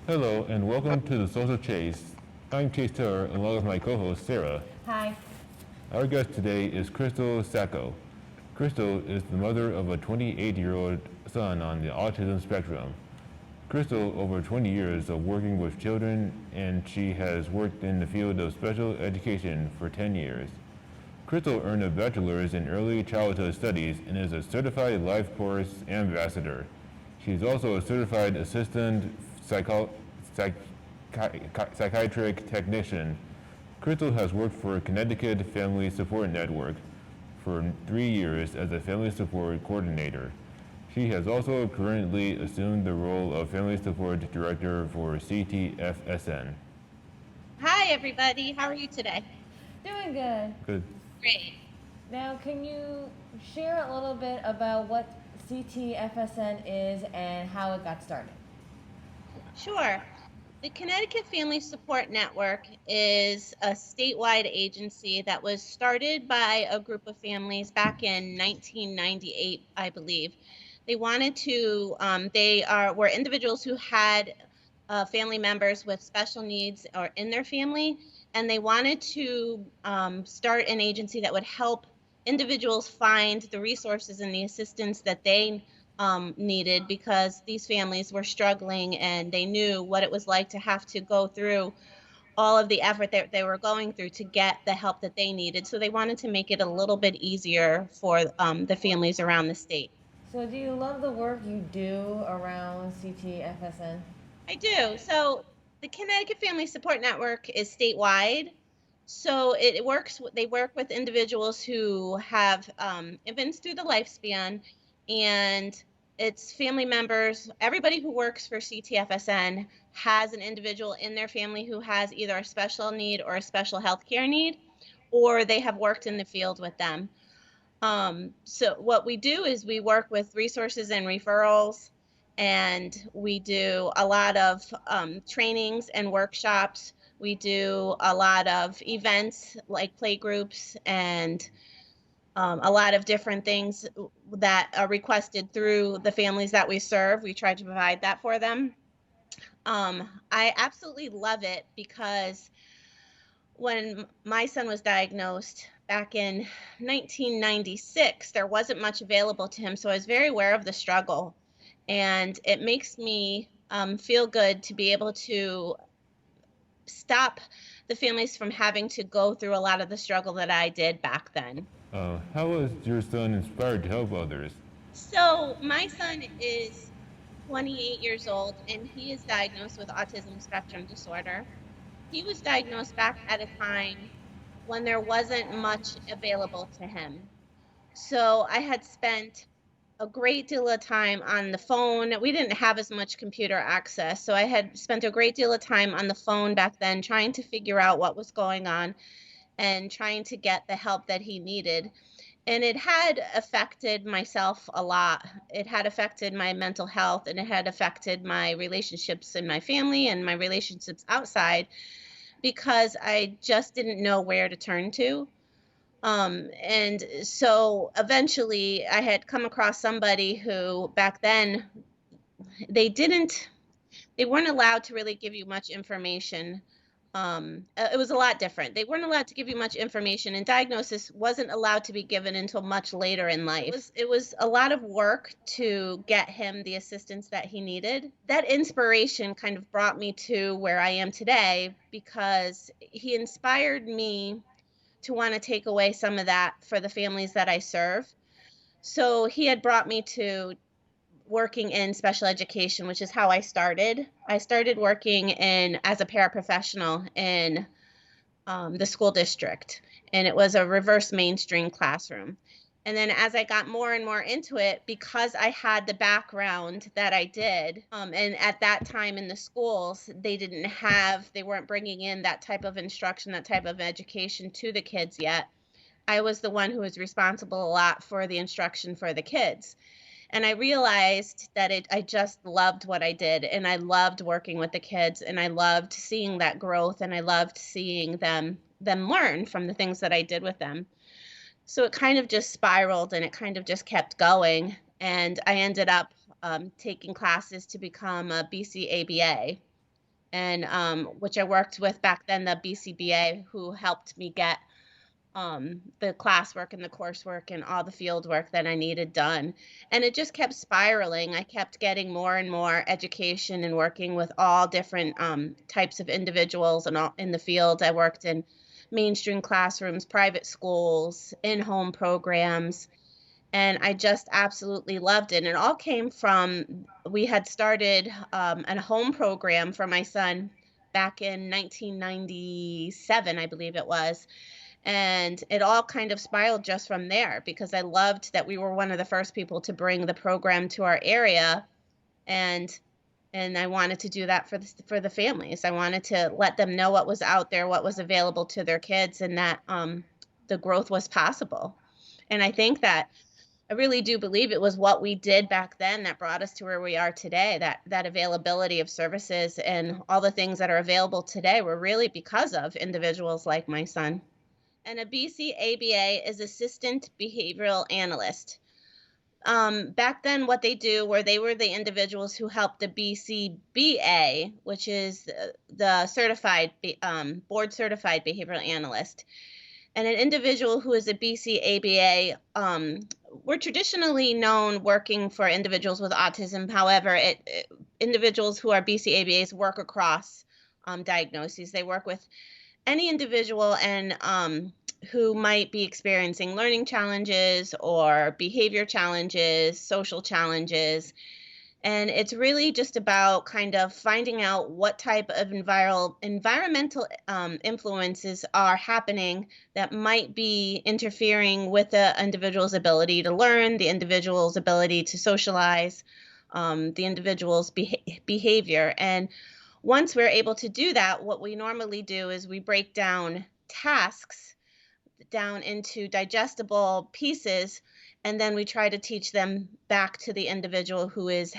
Hello and welcome to the Social Chase. I'm Chase Taylor along with my co-host Sarah. Hi. Our guest today is Crystal Sacco. Crystal is the mother of a 28-year-old son on the autism spectrum. Crystal over 20 years of working with children, and she has worked in the field of special education for 10 years. Crystal earned a Bachelor's in Early Childhood Studies and is a certified LifeCourse Ambassador. She is also a certified Assistant Psychiatric Technician. Crystal has worked for CONNECTICUT Family Support Network for 3 years as a Family Support Coordinator. She has also currently assumed the role of Family Support Director for CTFSN. Hi, everybody. How are you today? Doing good. Good. Great. Now, can you share a little bit about what CTFSN is and how it got started? Sure. The Connecticut Family Support Network is a statewide agency that was started by a group of families back in 1998, I believe. They wanted to, were individuals who had family members with special needs or in their family, and they wanted to start an agency that would help individuals find the resources and the assistance that they needed, because these families were struggling and they knew what it was like to have to go through all of the effort that they were going through to get the help that they needed. So they wanted to make it a little bit easier for the families around the state. So, do you love the work you do around CTFSN? I do. So the Connecticut Family Support Network is statewide. So they work with individuals who have events through the lifespan, and it's family members. Everybody who works for CTFSN has an individual in their family who has either a special need or a special health care need, or they have worked in the field with them. So what we do is we work with resources and referrals, and we do a lot of trainings and workshops. We do a lot of events like play groups and a lot of different things that are requested through the families that we serve. We try to provide that for them. I absolutely love it because when my son was diagnosed back in 1996, there wasn't much available to him. So I was very aware of the struggle. And it makes me feel good to be able to stop the families from having to go through a lot of the struggle that I did back then. How was your son inspired to help others? So my son is 28 years old, and he is diagnosed with autism spectrum disorder. He was diagnosed back at a time when there wasn't much available to him. So I had spent a great deal of time on the phone. We didn't have as much computer access, so I had spent a great deal of time on the phone back then trying to figure out what was going on and trying to get the help that he needed. And it had affected myself a lot. It had affected my mental health, and it had affected my relationships in my family and my relationships outside, because I just didn't know where to turn to. And so eventually I had come across somebody who back then they weren't allowed to really give you much information. It was a lot different. They weren't allowed to give you much information, and diagnosis wasn't allowed to be given until much later in life. It was a lot of work to get him the assistance that he needed. That inspiration kind of brought me to where I am today, because he inspired me to want to take away some of that for the families that I serve. So he had brought me to working in special education, which is how I started. I started working as a paraprofessional in the school district, and it was a reverse mainstream classroom. And then as I got more and more into it, because I had the background that I did, and at that time in the schools, they weren't bringing in that type of instruction, that type of education to the kids yet. I was the one who was responsible a lot for the instruction for the kids. And I realized that I just loved what I did, and I loved working with the kids, and I loved seeing that growth, and I loved seeing them learn from the things that I did with them. So it kind of just spiraled, and it kind of just kept going. And I ended up taking classes to become a BCABA, and which I worked with back then, the BCBA, who helped me get the classwork and the coursework and all the field work that I needed done. And it just kept spiraling. I kept getting more and more education and working with all different types of individuals and all in the field. I worked in mainstream classrooms, private schools, in-home programs, and I just absolutely loved it. And it all came from, we had started a home program for my son back in 1997, I believe it was. And it all kind of spiraled just from there, because I loved that we were one of the first people to bring the program to our area. And I wanted to do that for the families. I wanted to let them know what was out there, what was available to their kids, and that the growth was possible. And I think that I really do believe it was what we did back then that brought us to where we are today. That availability of services and all the things that are available today were really because of individuals like my son. And a BCABA is Assistant Behavioral Analyst. Back then, what they do, where they were the individuals who helped the BCBA, which is the certified, board certified behavioral analyst. And an individual who is a BCABA, we're traditionally known working for individuals with autism. However, individuals who are BCABAs work across diagnoses. They work with any individual and who might be experiencing learning challenges or behavior challenges, social challenges. And it's really just about kind of finding out what type of environmental influences are happening that might be interfering with the individual's ability to learn, the individual's ability to socialize, the individual's behavior. And once we're able to do that, what we normally do is we break down tasks down into digestible pieces, and then we try to teach them back to the individual who is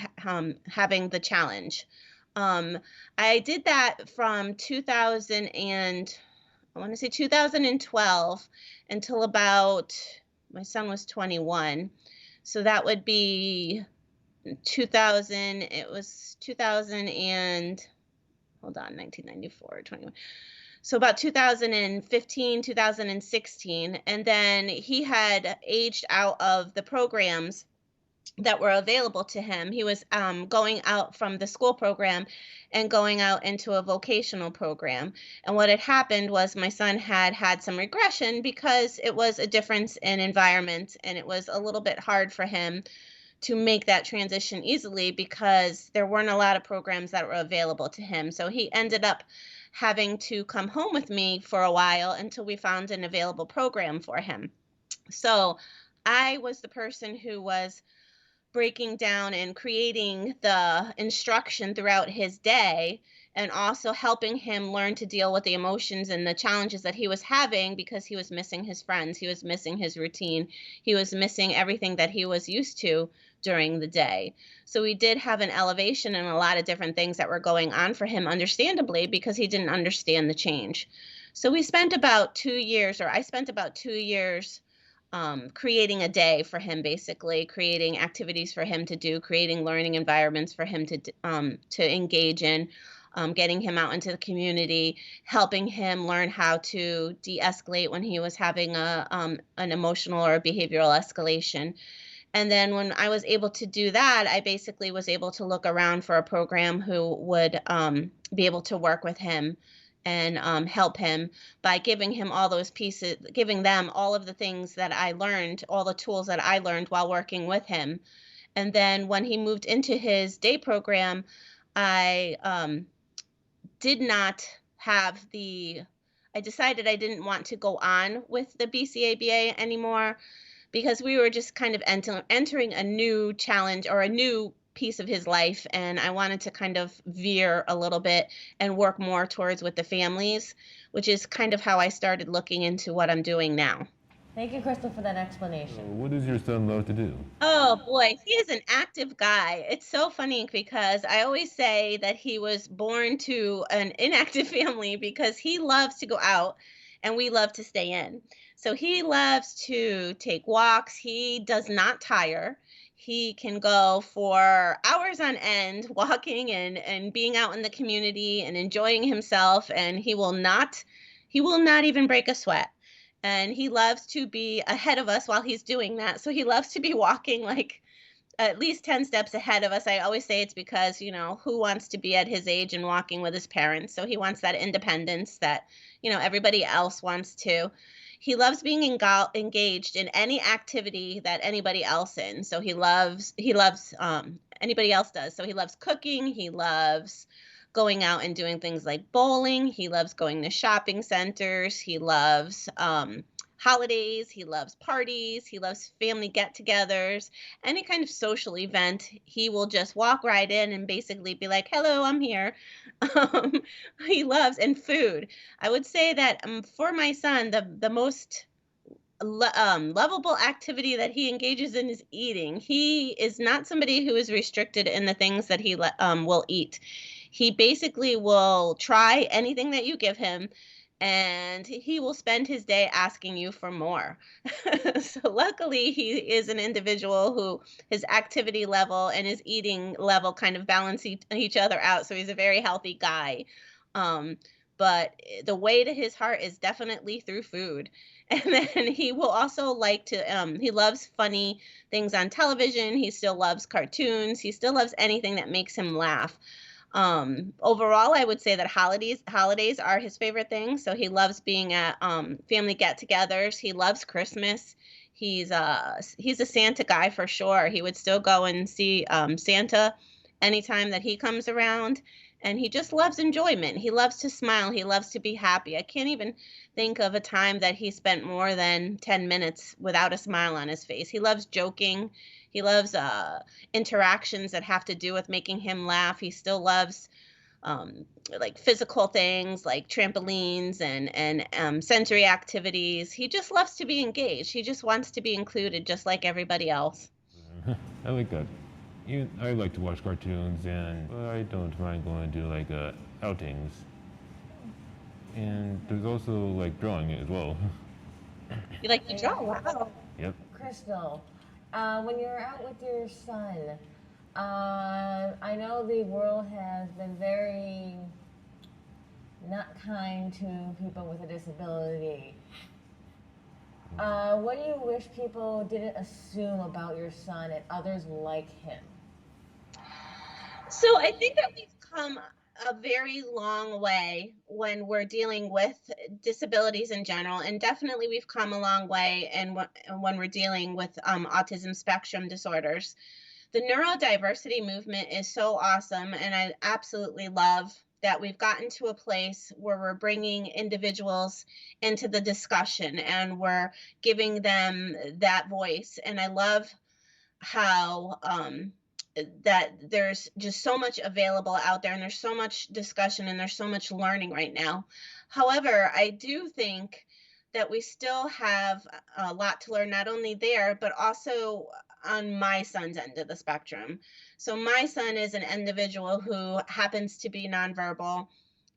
having the challenge. I did that from 2012 until about, my son was 21. So that would be 2000, it was 2000 and, hold on, 1994, 21. So about 2015, 2016, and then he had aged out of the programs that were available to him. He was going out from the school program and going out into a vocational program. And what had happened was my son had some regression because it was a difference in environment, and it was a little bit hard for him to make that transition easily because there weren't a lot of programs that were available to him. So he ended up having to come home with me for a while until we found an available program for him. So I was the person who was breaking down and creating the instruction throughout his day, and also helping him learn to deal with the emotions and the challenges that he was having, because he was missing his friends, he was missing his routine, he was missing everything that he was used to during the day. So we did have an elevation in a lot of different things that were going on for him, understandably, because he didn't understand the change. So we spent about 2 years, or I spent about 2 years creating a day for him, basically creating activities for him to do, creating learning environments for him to engage in, getting him out into the community, helping him learn how to de-escalate when he was having an emotional or a behavioral escalation. And then when I was able to do that, I basically was able to look around for a program who would be able to work with him and help him by giving him all those pieces, giving them all of the things that I learned, all the tools that I learned while working with him. And then when he moved into his day program, I decided I didn't want to go on with the BCABA anymore, because we were just kind of entering a new challenge or a new piece of his life, and I wanted to kind of veer a little bit and work more towards with the families, which is kind of how I started looking into what I'm doing now. Thank you, Crystal, for that explanation. What does your son love to do? Oh boy, he is an active guy. It's so funny because I always say that he was born to an inactive family, because he loves to go out and we love to stay in. So he loves to take walks. He does not tire. He can go for hours on end walking and being out in the community and enjoying himself, and he will not even break a sweat. And he loves to be ahead of us while he's doing that. So he loves to be walking like at least 10 steps ahead of us. I always say it's because, who wants to be at his age and walking with his parents? So he wants that independence that, everybody else wants to. He loves being engaged in any activity that anybody else in. So he loves anybody else does. So he loves cooking. He loves going out and doing things like bowling. He loves going to shopping centers. He loves holidays. He loves parties. He loves family get-togethers. Any kind of social event, he will just walk right in and basically be like, "Hello, I'm here." Um, he loves and food. I would say that for my son, the most lovable activity that he engages in is eating. He is not somebody who is restricted in the things that he will eat. He basically will try anything that you give him, and he will spend his day asking you for more. So luckily, he is an individual who his activity level and his eating level kind of balance each other out. So he's a very healthy guy. Um, but the way to his heart is definitely through food. And then he will also like to, he loves funny things on television. He still loves cartoons. He still loves anything that makes him laugh. Overall, I would say that holidays are his favorite thing. So he loves being at family get-togethers. He loves Christmas. He's a Santa guy for sure. He would still go and see Santa anytime that he comes around. And he just loves enjoyment. He loves to smile. He loves to be happy. I can't even think of a time that he spent more than 10 minutes without a smile on his face. He loves joking. He loves interactions that have to do with making him laugh. He still loves like physical things like trampolines and sensory activities. He just loves to be engaged. He just wants to be included just like everybody else. I like that. I like to watch cartoons, and I don't mind going to like outings. And there's also like drawing as well. You like to draw? Wow. Yep. Crystal, when you're out with your son, I know the world has been very not kind to people with a disability. What do you wish people didn't assume about your son and others like him? So I think that we've come a very long way when we're dealing with disabilities in general, and definitely we've come a long way when we're dealing with autism spectrum disorders. The neurodiversity movement is so awesome, and I absolutely love that we've gotten to a place where we're bringing individuals into the discussion and we're giving them that voice. And I love how that there's just so much available out there, and there's so much discussion, and there's so much learning right now. However, I do think that we still have a lot to learn, not only there, but also on my son's end of the spectrum. So my son is an individual who happens to be nonverbal.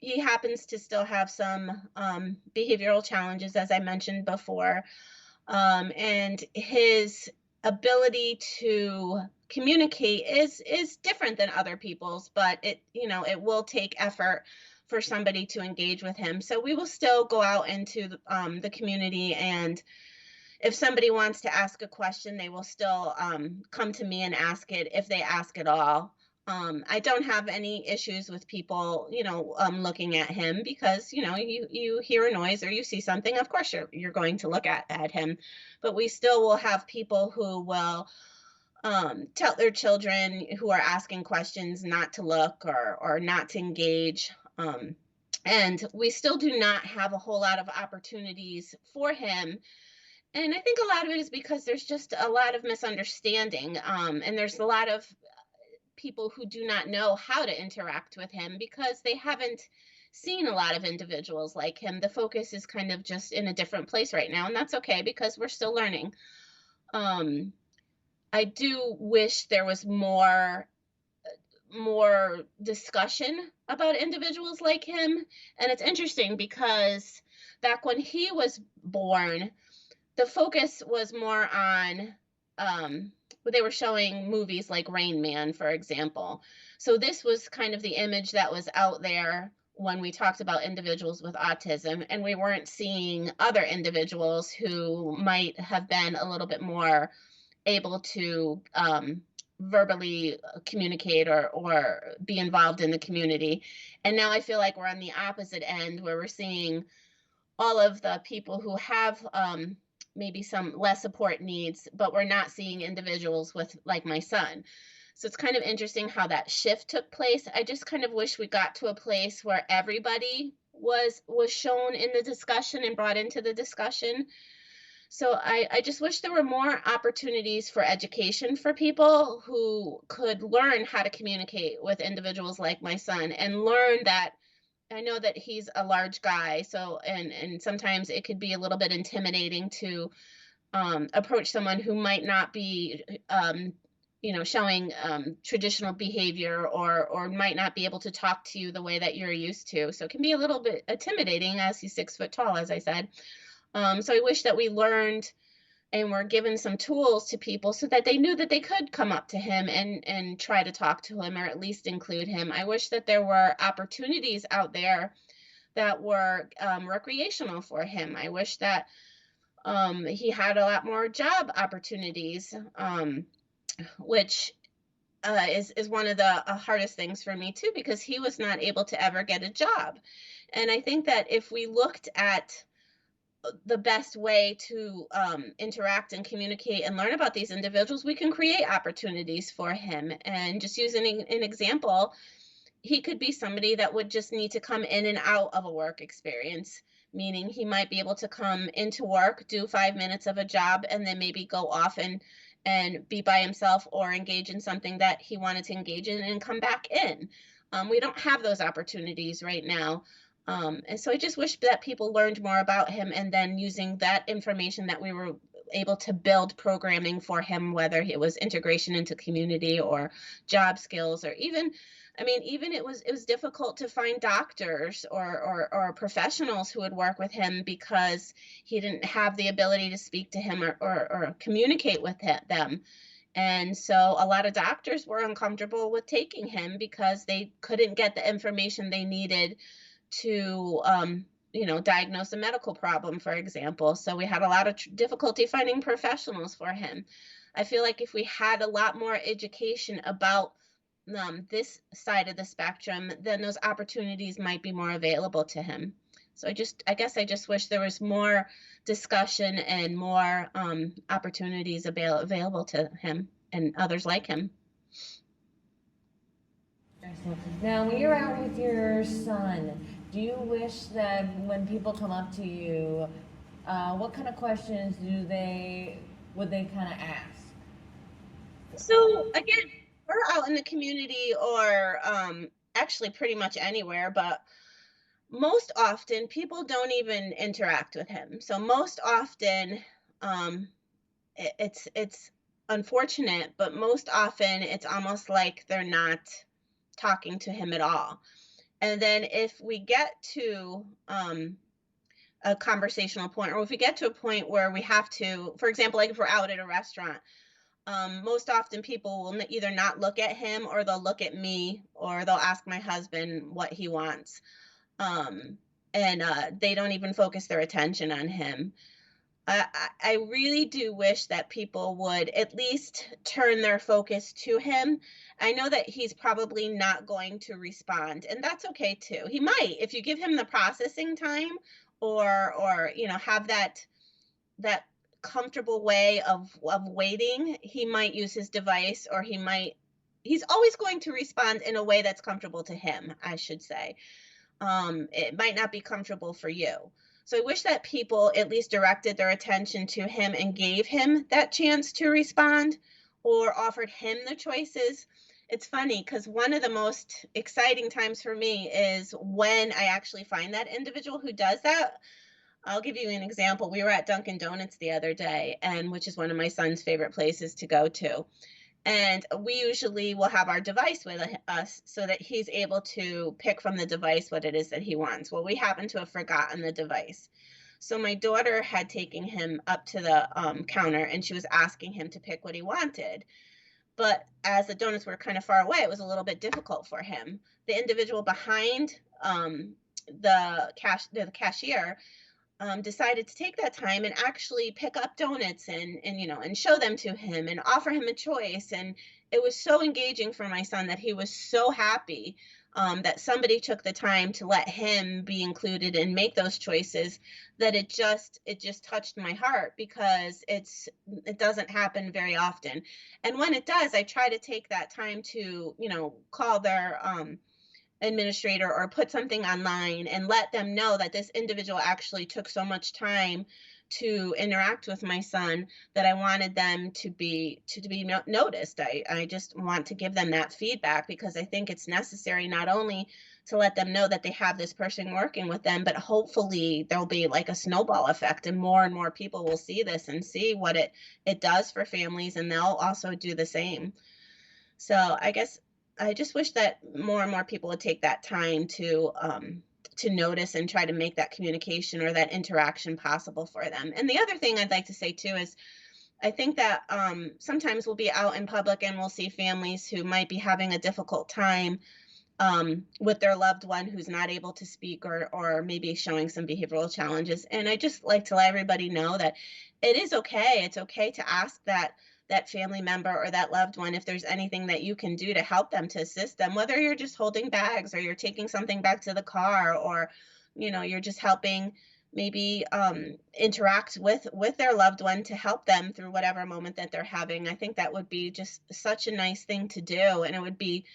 He happens to still have some behavioral challenges, as I mentioned before. And his ability to communicate is different than other people's, but it will take effort for somebody to engage with him. So we will still go out into the community, and if somebody wants to ask a question, they will still come to me and ask it if they ask at all. I don't have any issues with people, looking at him because, you hear a noise or you see something, of course you're going to look at him. But we still will have people who will tell their children who are asking questions not to look or not to engage. And we still do not have a whole lot of opportunities for him. And I think a lot of it is because there's just a lot of misunderstanding. And there's a lot of people who do not know how to interact with him because they haven't seen a lot of individuals like him. The focus is kind of just in a different place right now, and that's okay because we're still learning. I do wish there was more discussion about individuals like him. And it's interesting because back when he was born, the focus was more on they were showing movies like Rain Man, for example. So this was kind of the image that was out there when we talked about individuals with autism, and we weren't seeing other individuals who might have been a little bit more able to verbally communicate or be involved in the community. And now I feel like we're on the opposite end, where we're seeing all of the people who have maybe some less support needs, but we're not seeing individuals with, like my son. So it's kind of interesting how that shift took place. I just kind of wish we got to a place where everybody was shown in the discussion and brought into the discussion. So I just wish there were more opportunities for education for people who could learn how to communicate with individuals like my son, and learn that, I know that he's a large guy, so and sometimes it could be a little bit intimidating to approach someone who might not be showing traditional behavior, or might not be able to talk to you the way that you're used to. So it can be a little bit intimidating, as he's 6 foot tall, as I said. So I wish that we learned and were given some tools to people so that they knew that they could come up to him and try to talk to him, or at least include him. I wish that there were opportunities out there that were recreational for him. I wish that he had a lot more job opportunities, which is one of the hardest things for me too, because he was not able to ever get a job. And I think that if we looked at the best way to interact and communicate and learn about these individuals, we can create opportunities for him. And just using an example, he could be somebody that would just need to come in and out of a work experience, meaning he might be able to come into work, do 5 minutes of a job, and then maybe go off and be by himself, or engage in something that he wanted to engage in, and come back in. We don't have those opportunities right now. And so I just wish that people learned more about him, and then using that information that we were able to build programming for him, whether it was integration into community or job skills, or even it was difficult to find doctors or professionals who would work with him, because he didn't have the ability to speak to him or communicate with them. And so a lot of doctors were uncomfortable with taking him because they couldn't get the information they needed to diagnose a medical problem, for example. So we had a lot of difficulty finding professionals for him. I feel like if we had a lot more education about this side of the spectrum, then those opportunities might be more available to him. So I guess I just wish there was more discussion and more opportunities available to him and others like him. Now, when you're out with your son, do you wish that when people come up to you, what kind of questions would they kind of ask? So again, we're out in the community, or actually pretty much anywhere, but most often people don't even interact with him. So most often, it's unfortunate, but most often it's almost like they're not talking to him at all. And then if we get to a conversational point, or if we get to a point where we have to, for example, like if we're out at a restaurant, most often people will either not look at him, or they'll look at me, or they'll ask my husband what he wants. And they don't even focus their attention on him. I really do wish that people would at least turn their focus to him. I know that he's probably not going to respond, and that's okay too. He might, if you give him the processing time, or have that comfortable way of waiting, he might use his device, or he's always going to respond in a way that's comfortable to him, I should say. It might not be comfortable for you. So I wish that people at least directed their attention to him and gave him that chance to respond, or offered him the choices. It's funny, because one of the most exciting times for me is when I actually find that individual who does that. I'll give you an example. We were at Dunkin' Donuts the other day, which is one of my son's favorite places to go to. And we usually will have our device with us so that he's able to pick from the device what it is that he wants. Well, we happen to have forgotten the device. So my daughter had taken him up to the counter, and she was asking him to pick what he wanted. But as the donuts were kind of far away, it was a little bit difficult for him. The individual behind the cashier decided to take that time and actually pick up donuts and show them to him and offer him a choice. And it was so engaging for my son that he was so happy that somebody took the time to let him be included and make those choices, that it just touched my heart, because it doesn't happen very often. And when it does, I try to take that time to call their administrator or put something online and let them know that this individual actually took so much time to interact with my son, that I wanted them to be noticed. I just want to give them that feedback, because I think it's necessary, not only to let them know that they have this person working with them, but hopefully there'll be like a snowball effect, and more people will see this and see what it does for families, and they'll also do the same. So I guess I just wish that more and more people would take that time to notice and try to make that communication or that interaction possible for them. And the other thing I'd like to say too is, I think that sometimes we'll be out in public and we'll see families who might be having a difficult time with their loved one who's not able to speak, or maybe showing some behavioral challenges. And I just like to let everybody know that it is okay. It's okay to ask that family member or that loved one if there's anything that you can do to help them, to assist them, whether you're just holding bags or you're taking something back to the car, or you're just helping maybe interact with their loved one to help them through whatever moment that they're having. I think that would be just such a nice thing to do, and it would be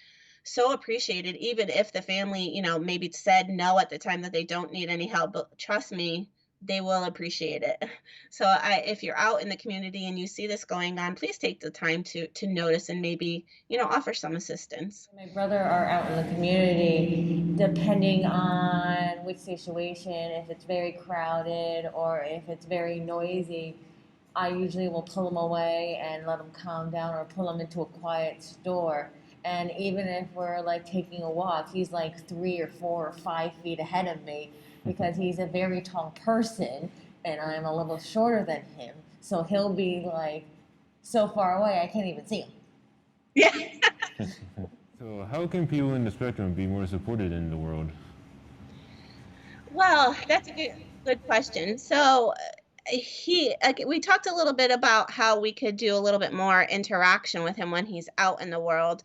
so appreciated, even if the family maybe said no at the time, that they don't need any help. But trust me, they will appreciate it. So if you're out in the community and you see this going on, please take the time to notice and maybe, offer some assistance. My brother are out in the community, depending on which situation, if it's very crowded or if it's very noisy, I usually will pull him away and let him calm down, or pull him into a quiet store. And even if we're like taking a walk, he's like 3 or 4 or 5 feet ahead of me, because he's a very tall person and I'm a little shorter than him. So he'll be like so far away I can't even see him. Yeah. So how can people in the spectrum be more supported in the world? Well, that's a good question. So we talked a little bit about how we could do a little bit more interaction with him when he's out in the world.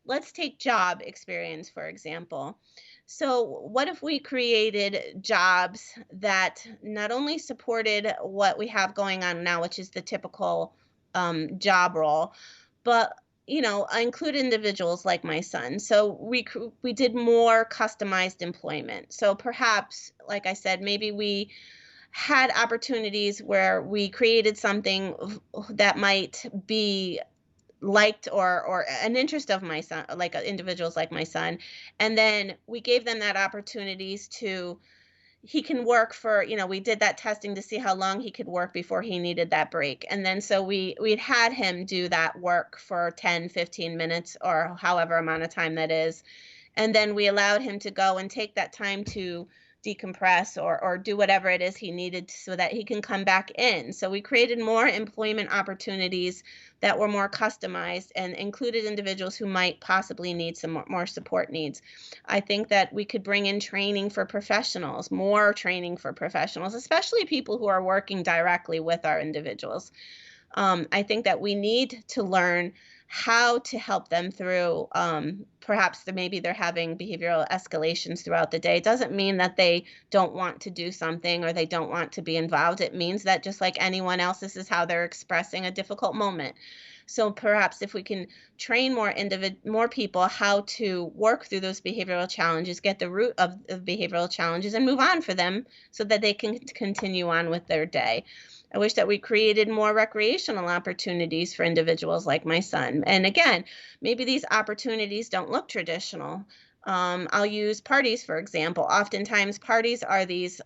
Let's take job experience, for example. So what if we created jobs that not only supported what we have going on now, which is the typical job role, but include individuals like my son. So we did more customized employment. So perhaps, like I said, maybe we had opportunities where we created something that might be liked or an interest of my son, like individuals like my son, and then we gave them that opportunities to, he can work for, we did that testing to see how long he could work before he needed that break. And then so we'd had him do that work for 10, 15 minutes or however amount of time that is. And then we allowed him to go and take that time to decompress or do whatever it is he needed so that he can come back in. So we created more employment opportunities that were more customized and included individuals who might possibly need some more support needs. I think that we could bring in training for professionals, more training for professionals, especially people who are working directly with our individuals. I think that we need to learn how to help them through, perhaps maybe they're having behavioral escalations throughout the day. It doesn't mean that they don't want to do something or they don't want to be involved. It means that just like anyone else, this is how they're expressing a difficult moment. So perhaps if we can train more people how to work through those behavioral challenges, get the root of behavioral challenges and move on for them so that they can continue on with their day. I wish that we created more recreational opportunities for individuals like my son. And again, maybe these opportunities don't look traditional. I'll use parties, for example. Oftentimes parties are these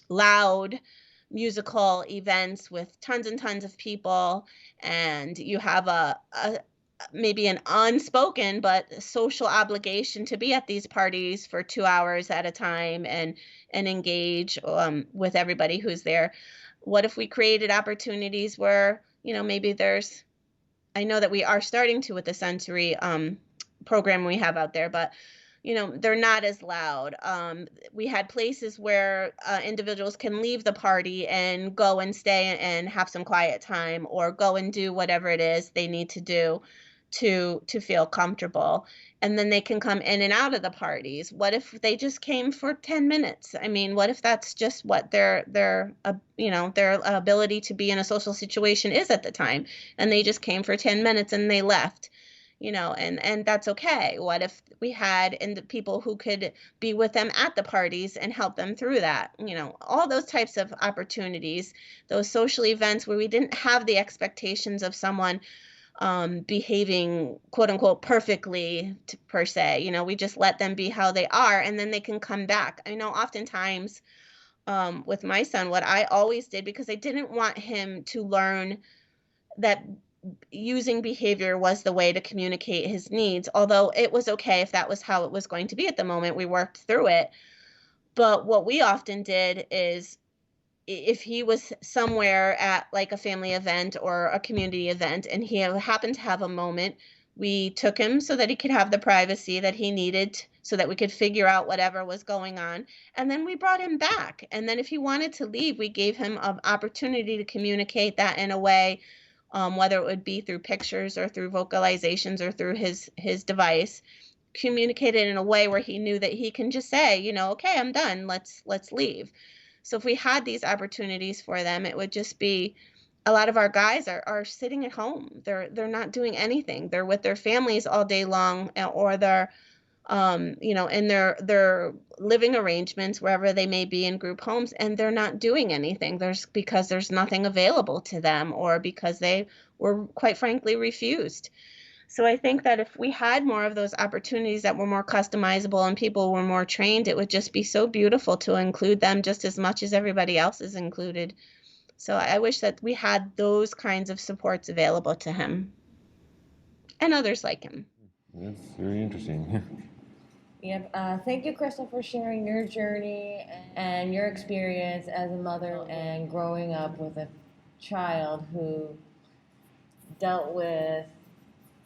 loud musical events with tons and tons of people, and you have a maybe an unspoken but social obligation to be at these parties for 2 hours at a time and engage with everybody who's there. What if we created opportunities where, maybe there's, I know that we are starting to with the sensory program we have out there, but they're not as loud. We had places where individuals can leave the party and go and stay and have some quiet time, or go and do whatever it is they need to do to feel comfortable. And then they can come in and out of the parties. What if they just came for 10 minutes? I mean, what if that's just what their ability to be in a social situation is at the time, and they just came for 10 minutes and they left? And that's okay. What if we had people who could be with them at the parties and help them through that? All those types of opportunities, those social events where we didn't have the expectations of someone behaving quote unquote perfectly per se. We just let them be how they are, and then they can come back. I know oftentimes with my son, what I always did, because I didn't want him to learn that using behavior was the way to communicate his needs, although it was okay if that was how it was going to be at the moment. We worked through it. But what we often did is, if he was somewhere at like a family event or a community event and he happened to have a moment, we took him so that he could have the privacy that he needed so that we could figure out whatever was going on. And then we brought him back. And then if he wanted to leave, we gave him an opportunity to communicate that in a way, whether it would be through pictures or through vocalizations or through his device, communicated in a way where he knew that he can just say, okay, I'm done. Let's leave. So if we had these opportunities for them, it would just be, a lot of our guys are sitting at home. They're not doing anything. They're with their families all day long, or they're in their living arrangements, wherever they may be in group homes, and they're not doing anything. Because there's nothing available to them, or because they were, quite frankly, refused. So I think that if we had more of those opportunities that were more customizable and people were more trained, it would just be so beautiful to include them just as much as everybody else is included. So I wish that we had those kinds of supports available to him and others like him. That's very interesting. Yep. Thank you, Crystal, for sharing your journey and your experience as a mother and growing up with a child who dealt with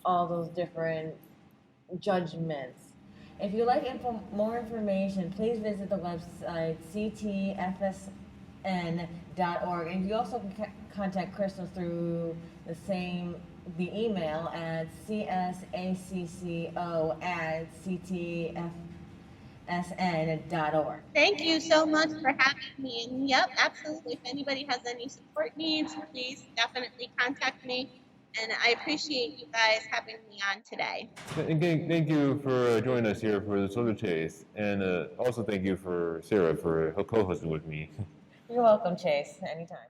all those different judgments. If you'd like more information, please visit the website CTFSN.org. And you also can contact Crystal through the email at csacco@ctfsn.org. Thank you so much for having me. And yep, absolutely. If anybody has any support needs, please definitely contact me. And I appreciate you guys having me on today. Again, thank you for joining us here for the Solar Chase, and also thank you for Sarah for co-hosting with me. You're welcome, Chase. Anytime.